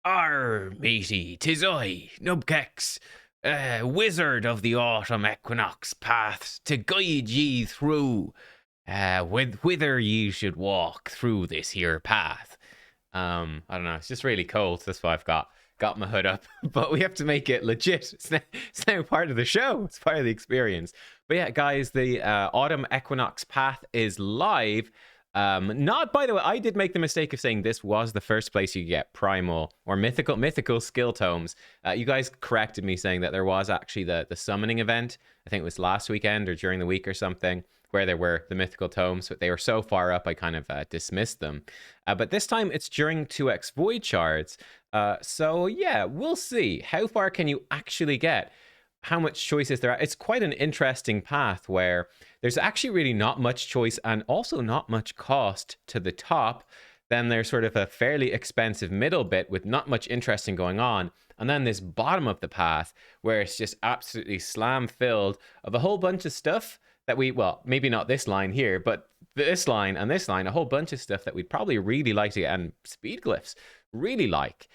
Arr, matey, 'tis I, nubkeks, wizard of the autumn equinox paths, to guide ye through, whither ye should walk through this here path. I don't know. It's just really cold. That's why I've got my hood up. But we have to make it legit. It's now part of the show. It's part of the experience. But yeah, guys, the autumn equinox path is live. Not, by the way, I did make the mistake of saying this was the first place you get primal or mythical skill tomes. You guys corrected me saying that there was actually the summoning event. I think it was last weekend or during the week or something, where there were the mythical tomes, but they were so far up I kind of dismissed them. But this time it's during 2x void shards. So yeah, we'll see. How far can you actually get? How much choice is there? It's quite an interesting path where there's actually really not much choice and also not much cost to the top. Then there's sort of a fairly expensive middle bit with not much interesting going on. And then this bottom of the path where it's just absolutely slam filled of a whole bunch of stuff that well, maybe not this line here, but this line and this line, a whole bunch of stuff that we'd probably really like to get, and speed glyphs really like.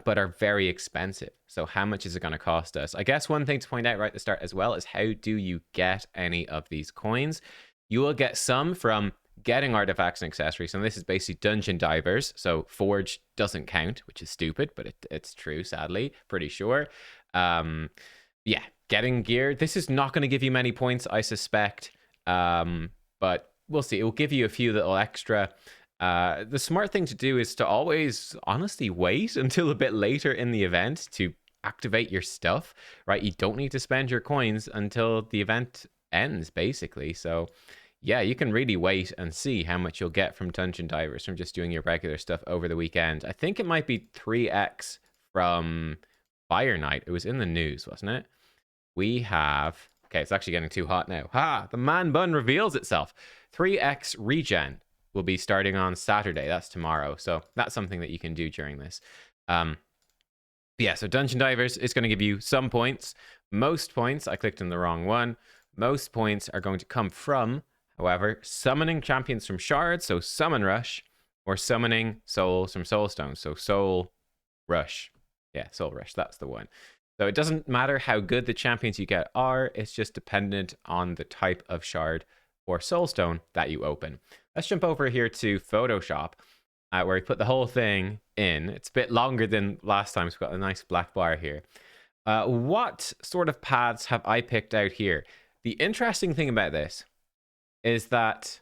But are very expensive. So how much is it going to cost us? I guess one thing to point out right at the start as well is how do you get any of these coins? You will get some from getting artifacts and accessories. And this is basically dungeon divers. So forge doesn't count, which is stupid, but it's true, sadly. Pretty sure. Yeah, getting gear. This is not going to give you many points, I suspect. But we'll see. It will give you a few little extra. The smart thing to do is to always honestly wait until a bit later in the event to activate your stuff, right? You don't need to spend your coins until the event ends, basically. So yeah, you can really wait and see how much you'll get from dungeon divers from just doing your regular stuff over the weekend. I think it might be 3x from Fire Night. It was in the news, wasn't it? We have, okay, it's actually getting too hot now. Ha, the man bun reveals itself. 3x regen will be starting on Saturday. That's tomorrow. So that's something that you can do during this. Yeah, so Dungeon Divers is going to give you some points. Most points, I clicked on the wrong one. Most points are going to come from, however, summoning champions from shards, so Summon Rush, or summoning souls from Soulstones, so Soul Rush. Yeah, Soul Rush, that's the one. So it doesn't matter how good the champions you get are, it's just dependent on the type of shard or soulstone that you open. Let's jump over here to Photoshop, where we put the whole thing in. It's a bit longer than last time, so we've got a nice black bar here. What sort of paths have I picked out here? The interesting thing about this is that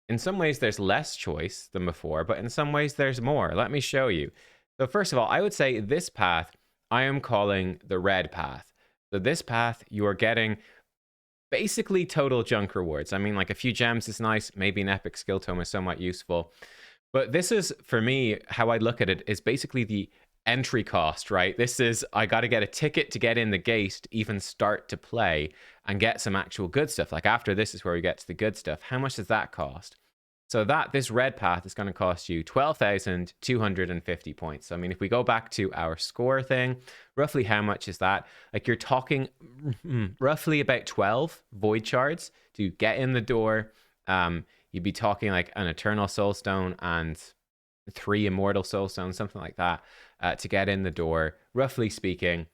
in some ways there's less choice than before, but in some ways there's more. Let me show you. So first of all, I would say this path I am calling the red path. So this path, you are getting basically total junk rewards. I mean, like a few gems is nice. Maybe an epic skill tome is somewhat useful. But this is, for me, how I look at it is basically the entry cost, right? This is, I got to get a ticket to get in the gate to even start to play and get some actual good stuff. Like after this is where we get to the good stuff. How much does that cost? So this red path is going to cost you 12,250 points. So, I mean, if we go back to our score thing, roughly how much is that? Like you're talking roughly about 12 void shards to get in the door. You'd be talking like an eternal soulstone and 3 immortal soulstones, something like that, to get in the door, roughly speaking.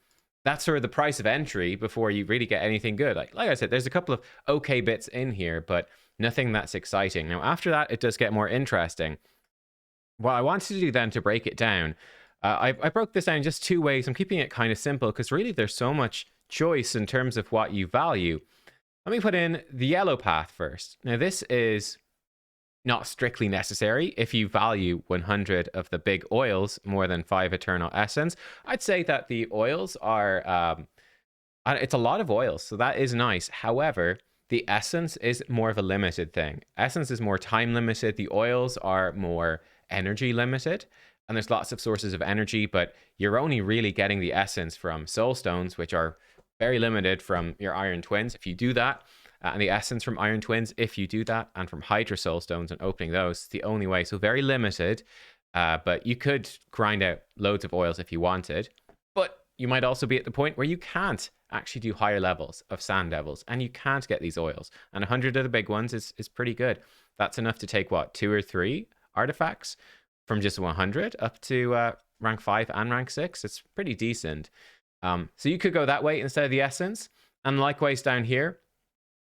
That's sort of the price of entry before you really get anything good. Like I said, there's a couple of okay bits in here, but nothing that's exciting. Now, after that, it does get more interesting. What I wanted to do then to break it down, I broke this down just 2 ways. I'm keeping it kind of simple because really there's so much choice in terms of what you value. Let me put in the yellow path first. Now, this is not strictly necessary if you value 100 of the big oils more than 5 eternal essence. I'd say that the oils are, it's a lot of oils, so that is nice. However, the essence is more of a limited thing. Essence is more time limited. The oils are more energy limited. And there's lots of sources of energy, but you're only really getting the essence from soulstones, which are very limited from your iron twins. If you do that, and the essence from iron twins, if you do that, and from hydra soulstones and opening those, it's the only way. So very limited, but you could grind out loads of oils if you wanted. But you might also be at the point where you can't actually do higher levels of sand devils and you can't get these oils, and 100 of the big ones is pretty good. That's enough to take what, 2 or 3 artifacts from just 100 up to rank 5 and rank 6. It's pretty decent. So you could go that way instead of the essence. And likewise down here,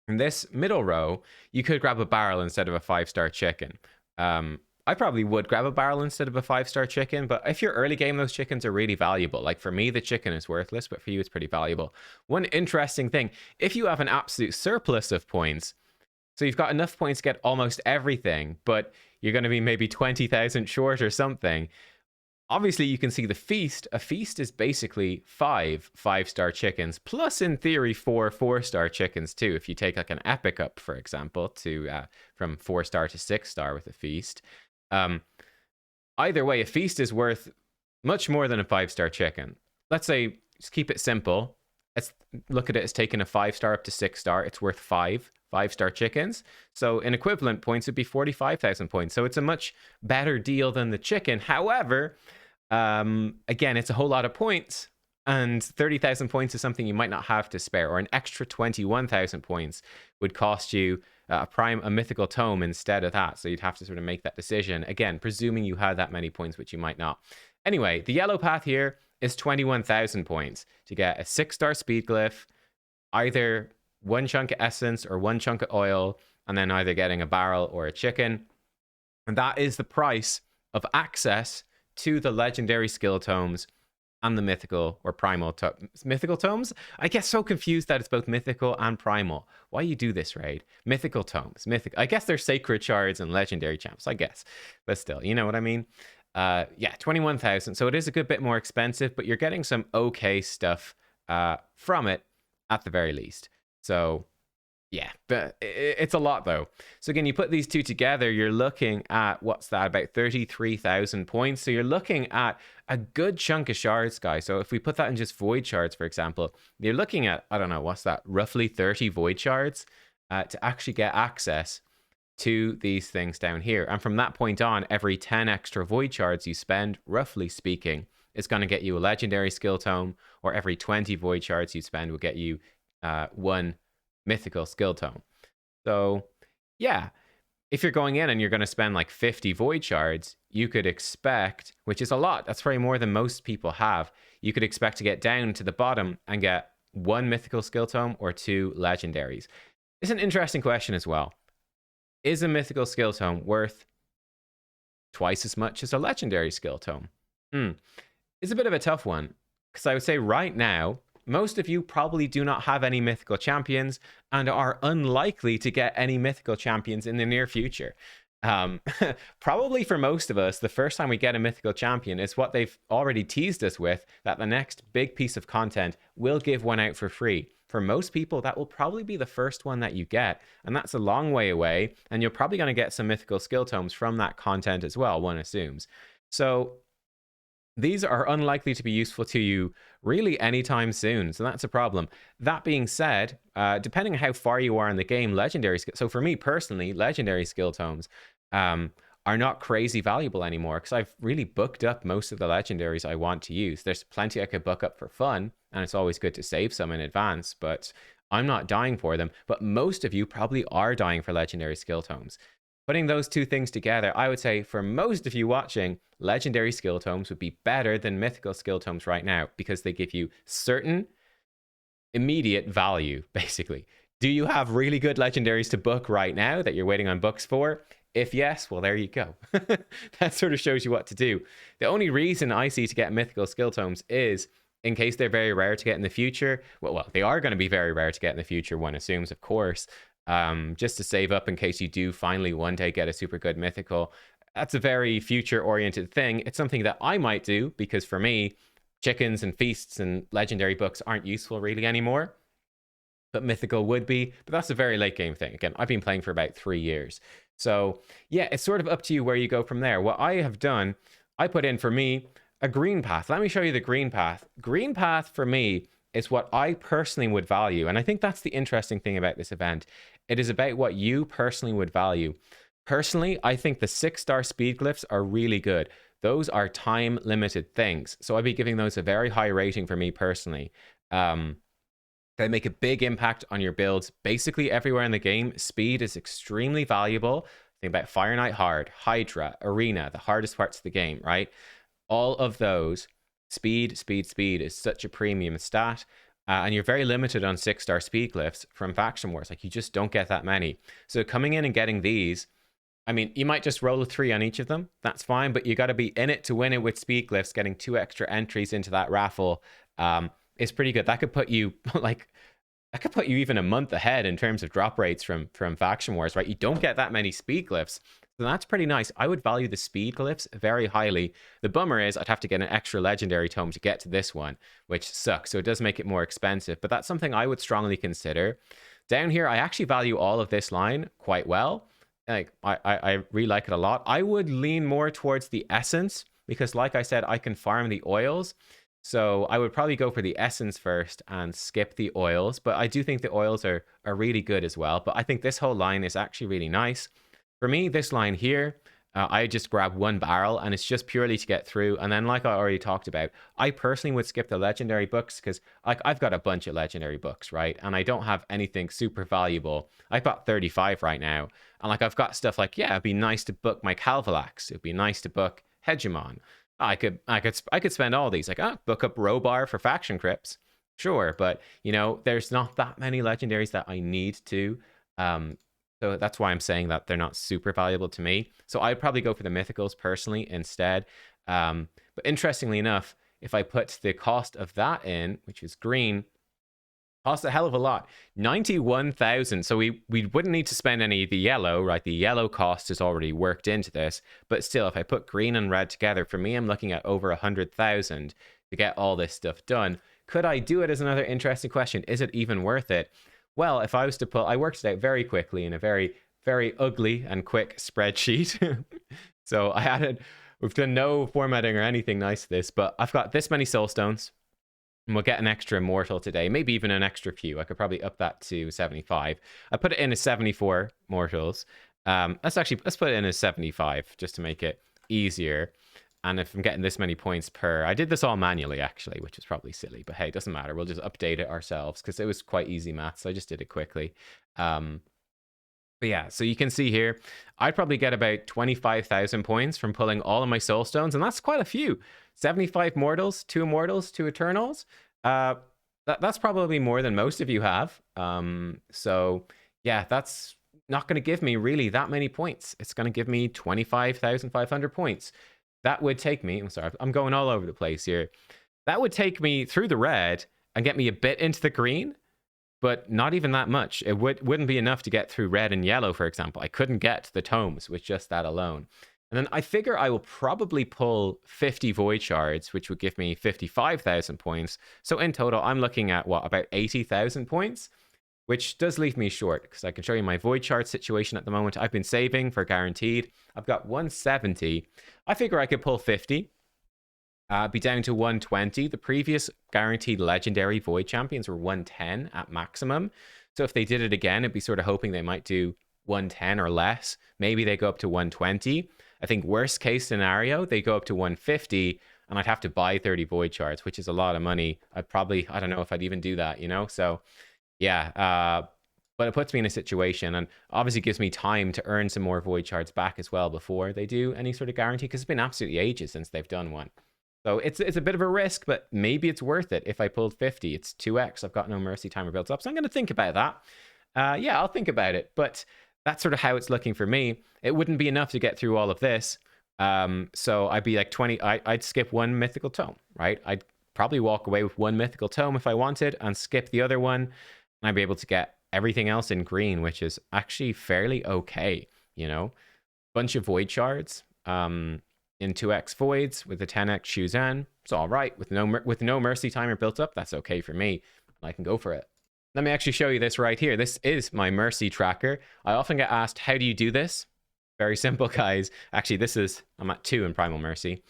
in this middle row, you could grab a barrel instead of a 5-star chicken. I probably would grab a barrel instead of a 5-star chicken, but if you're early game, those chickens are really valuable. Like for me, the chicken is worthless, but for you, it's pretty valuable. One interesting thing, if you have an absolute surplus of points, so you've got enough points to get almost everything, but you're going to be maybe 20,000 short or something. Obviously, you can see the feast. A feast is basically 5-star chickens, plus in theory 4-star chickens too. If you take like an epic up, for example, to from 4-star to 6-star with a feast. Either way, a feast is worth much more than a 5-star chicken. Let's say, just keep it simple. Let's look at it as taking a 5-star up to 6-star. It's worth 5-star chickens. So in equivalent points, it'd be 45,000 points. So it's a much better deal than the chicken. However, again, it's a whole lot of points, and 30,000 points is something you might not have to spare, or an extra 21,000 points would cost you a mythical tome instead of that. So you'd have to sort of make that decision. Again, presuming you had that many points, which you might not. Anyway, the yellow path here is 21,000 points to get a 6-star speed glyph, either one chunk of essence or one chunk of oil, and then either getting a barrel or a chicken. And that is the price of access to the legendary skill tomes and the mythical or primal mythical tomes. I get so confused that it's both mythical and primal. Why you do this, raid? Mythical tomes, I guess they're sacred shards and legendary champs, I guess, but still, you know what I mean. Yeah, 21,000. So it is a good bit more expensive, but you're getting some okay stuff from it at the very least. So yeah, but it's a lot though. So again, you put these two together, you're looking at, what's that, about 33,000 points. So you're looking at a good chunk of shards, guys. So if we put that in just void shards, for example, you're looking at, I don't know, what's that, roughly 30 void shards to actually get access to these things down here. And from that point on, every 10 extra void shards you spend, roughly speaking, is going to get you a legendary skill tome, or every 20 void shards you spend will get you one mythical skill tome. So yeah, if you're going in and you're going to spend like 50 void shards, you could expect, which is a lot, that's probably more than most people have, you could expect to get down to the bottom and get one mythical skill tome or 2 legendaries. It's an interesting question as well. Is a mythical skill tome worth twice as much as a legendary skill tome? It's a bit of a tough one, because I would say right now, most of you probably do not have any mythical champions and are unlikely to get any mythical champions in the near future. Probably for most of us, the first time we get a mythical champion is what they've already teased us with, that the next big piece of content will give one out for free. For most people, that will probably be the first one that you get, and that's a long way away, and you're probably going to get some mythical skill tomes from that content as well, one assumes. So these are unlikely to be useful to you really anytime soon, so that's a problem. That being said, depending on how far you are in the game, so for me personally, legendary skill tomes are not crazy valuable anymore, because I've really booked up most of the legendaries I want to use. There's plenty I could book up for fun, and it's always good to save some in advance, but I'm not dying for them. But most of you probably are dying for legendary skill tomes. Putting those two things together, I would say for most of you watching, legendary skill tomes would be better than mythical skill tomes right now, because they give you certain immediate value, basically. Do you have really good legendaries to book right now that you're waiting on books for? If yes, well, there you go. That sort of shows you what to do. The only reason I see to get mythical skill tomes is in case they're very rare to get in the future. Well, they are going to be very rare to get in the future, one assumes, of course. Just to save up in case you do finally one day get a super good mythical. That's a very future-oriented thing. It's something that I might do, because for me, chickens and feasts and legendary books aren't useful really anymore. But mythical would be. But that's a very late game thing. Again, I've been playing for about 3 years. So yeah, it's sort of up to you where you go from there. What I have done, I put in for me a green path. Let me show you the green path. Green path for me is what I personally would value. And I think that's the interesting thing about this event. It is about what you personally would value. Personally, I think the 6-star speed glyphs are really good. Those are time limited things. So I'd be giving those a very high rating for me personally. They make a big impact on your builds basically everywhere in the game. Speed is extremely valuable. Think about Fire Knight Hard, Hydra, Arena, the hardest parts of the game, right? all of those, speed is such a premium stat. And you're very limited on 6-star speed glyphs from Faction Wars. Like, you just don't get that many. So coming in and getting these, I mean, you might just roll a 3 on each of them. That's fine, but you got to be in it to win it with speed glyphs. Getting 2 extra entries into that raffle is pretty good. That could put you even a month ahead in terms of drop rates from Faction Wars, right? You don't get that many speed glyphs. So that's pretty nice. I would value the speed glyphs very highly. The bummer is I'd have to get an extra legendary tome to get to this one, which sucks. So it does make it more expensive, but that's something I would strongly consider. Down here, I actually value all of this line quite well. Like, I really like it a lot. I would lean more towards the essence because, like I said, I can farm the oils. So I would probably go for the essence first and skip the oils. But I do think the oils are really good as well. But I think this whole line is actually really nice. For me, this line here, I just grab 1 barrel and it's just purely to get through. And then, like I already talked about, I personally would skip the legendary books because, like, I've got a bunch of legendary books, right? And I don't have anything super valuable. I've got 35 right now. And, like, I've got stuff like, yeah, it'd be nice to book my Calvalax. It'd be nice to book Hegemon. I could spend all these, like, book up Robar for faction crypts. Sure, but, you know, there's not that many legendaries that I need to. So that's why I'm saying that they're not super valuable to me. So I'd probably go for the mythicals personally insteed. But interestingly enough, if I put the cost of that in, which is green, costs a hell of a lot. 91,000. So we wouldn't need to spend any of the yellow, right? The yellow cost is already worked into this. But still, if I put green and red together, for me, I'm looking at over 100,000 to get all this stuff done. Could I do it is another interesting question. Is it even worth it? Well, if I was to I worked it out very quickly in a very, very ugly and quick spreadsheet. So we've done no formatting or anything nice to this, but I've got this many soul stones. And we'll get an extra immortal today, maybe even an extra few. I could probably up that to 75. I put it in as 74 mortals. Let's put it in as 75 just to make it easier. And if I'm getting this many points per, I did this all manually actually, which is probably silly, but hey, it doesn't matter. We'll just update it ourselves because it was quite easy math. So I just did it quickly. But yeah, so you can see here, I'd probably get about 25,000 points from pulling all of my soul stones, and that's quite a few. 75 mortals, 2 immortals, 2 eternals. That's probably more than most of you have. So yeah, that's not going to give me really that many points. It's going to give me 25,500 points. That would take me, I'm sorry, I'm going all over the place here. That would take me through the red and get me a bit into the green, but not even that much. It wouldn't be enough to get through red and yellow, for example. I couldn't get to the tomes with just that alone. And then I figure I will probably pull 50 void shards, which would give me 55,000 points. So in total, I'm looking at about 80,000 points, which does leave me short because I can show you my void shard situation at the moment. I've been saving for guaranteed. I've got 170. I figure I could pull 50. Be down to 120. The previous guaranteed legendary void champions were 110 at maximum. So if they did it again, it'd be sort of hoping they might do 110 or less. Maybe they go up to 120. I think worst case scenario, they go up to 150 and I'd have to buy 30 void shards, which is a lot of money. I don't know if I'd even do that, you know? So yeah, but it puts me in a situation and obviously gives me time to earn some more void shards back as well before they do any sort of guarantee, because it's been absolutely ages since they've done one. So it's a bit of a risk, but maybe it's worth it if I pulled 50. It's 2x. I've got no mercy timer built up, so I'm going to think about that. Yeah, I'll think about it, but that's sort of how it's looking for me. It wouldn't be enough to get through all of this. So I'd be like 20. I'd skip 1 mythical tome, right? I'd probably walk away with 1 mythical tome if I wanted and skip the other one. And I'd be able to get everything else in green, which is actually fairly okay, you know? Bunch of void shards in 2x voids with a 10x Shuzan. It's all right. With no mercy timer built up, that's okay for me. I can go for it. Let me actually show you this right here. This is my mercy tracker. I often get asked, how do you do this? Very simple, guys. Actually, I'm at 2 in primal mercy.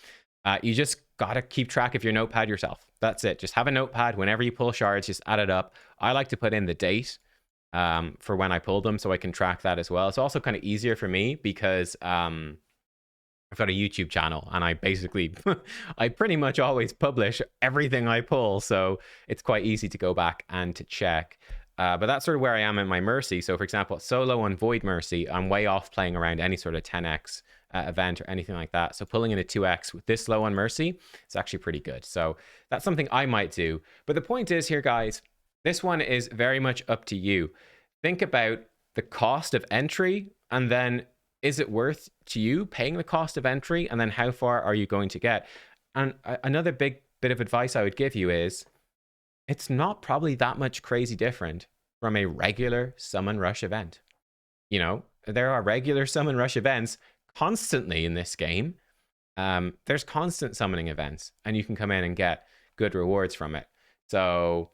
You just got to keep track of your notepad yourself. That's it. Just have a notepad. Whenever you pull shards, just add it up. I like to put in the date for when I pulled them so I can track that as well. It's also kind of easier for me because I've got a YouTube channel and I basically, I pretty much always publish everything I pull. So it's quite easy to go back and to check. But that's sort of where I am in my mercy. So for example, solo on void mercy, I'm way off playing around any sort of 10x event or anything like that. So pulling in a 2x with this low on Mercy is actually pretty good. So that's something I might do. But the point is here, guys, this one is very much up to you. Think about the cost of entry, and then is it worth to you paying the cost of entry, and then how far are you going to get? And another big bit of advice I would give you is it's not probably that much crazy different from a regular summon rush event. You know, there are regular summon rush events constantly in this game. There's constant summoning events, and you can come in and get good rewards from it. So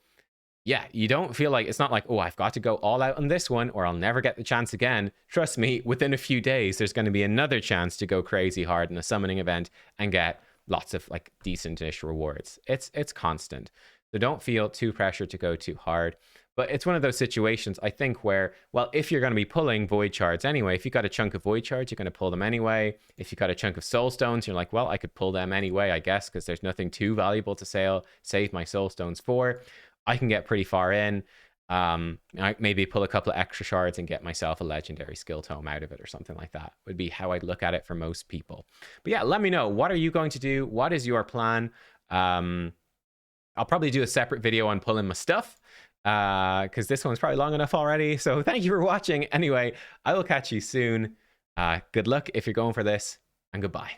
yeah, you don't feel like, it's not like, oh, I've got to go all out on this one or I'll never get the chance again. Trust me, within a few days, there's going to be another chance to go crazy hard in a summoning event and get lots of like decent-ish rewards. It's constant. So don't feel too pressured to go too hard. But it's one of those situations, I think, where, well, if you're going to be pulling void shards anyway, if you got a chunk of void shards, you're going to pull them anyway. If you got a chunk of soul stones, you're like, well, I could pull them anyway, I guess, because there's nothing too valuable to save my soul stones for. I can get pretty far in. I maybe pull a couple of extra shards and get myself a legendary skill tome out of it or something like that would be how I'd look at it for most people. But yeah, let me know. What are you going to do? What is your plan? I'll probably do a separate video on pulling my stuff, because this one's probably long enough already. So thank you for watching. Anyway, I will catch you soon. Good luck if you're going for this, and goodbye.